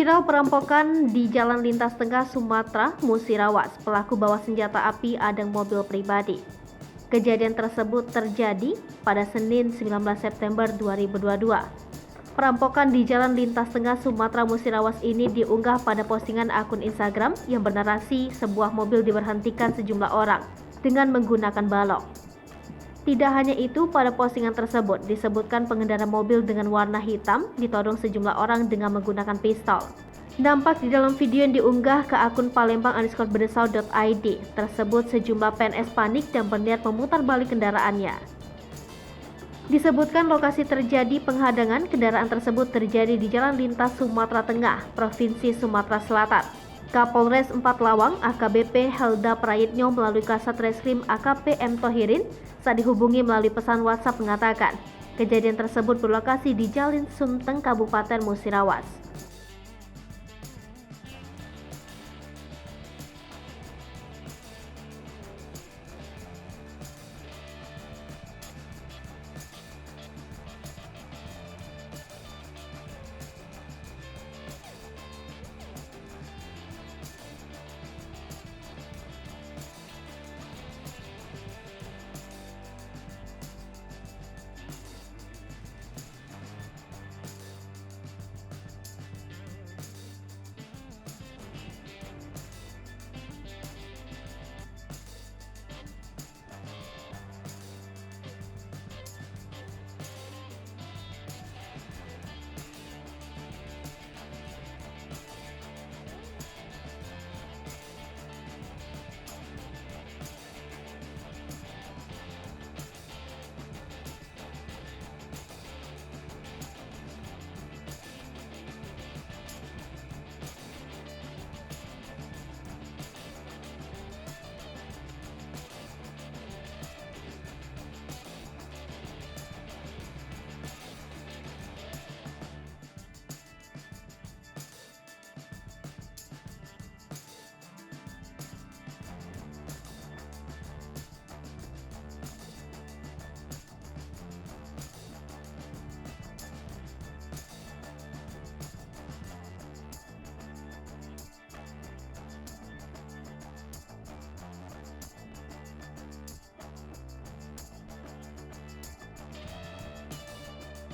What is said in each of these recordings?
Viral perampokan di Jalan Lintas Tengah Sumatera, Musirawas. Pelaku bawa senjata api adang mobil pribadi. Kejadian tersebut terjadi pada Senin 19 September 2022. Perampokan di Jalan Lintas Tengah Sumatera Musirawas ini diunggah pada postingan akun Instagram yang bernarasi sebuah mobil diberhentikan sejumlah orang dengan menggunakan balok. Tidak hanya itu, pada postingan tersebut disebutkan pengendara mobil dengan warna hitam ditodong sejumlah orang dengan menggunakan pistol. Nampak di dalam video yang diunggah ke akun palembang_bedesau.id tersebut sejumlah PNS panik dan berniat memutar balik kendaraannya. Disebutkan lokasi terjadi penghadangan kendaraan tersebut terjadi di Jalan Lintas Sumatera Tengah, Provinsi Sumatera Selatan. Kapolres 4 Lawang AKBP Helda Prayitno melalui Kasat Reskrim AKP M Tohirin saat dihubungi melalui pesan WhatsApp mengatakan kejadian tersebut berlokasi di Jalan Sunteng, Kabupaten Musirawas.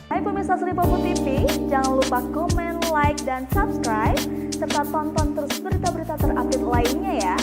Hai pemirsa Sri Popo TV, jangan lupa komen, like, dan subscribe, serta tonton terus berita-berita terupdate lainnya ya.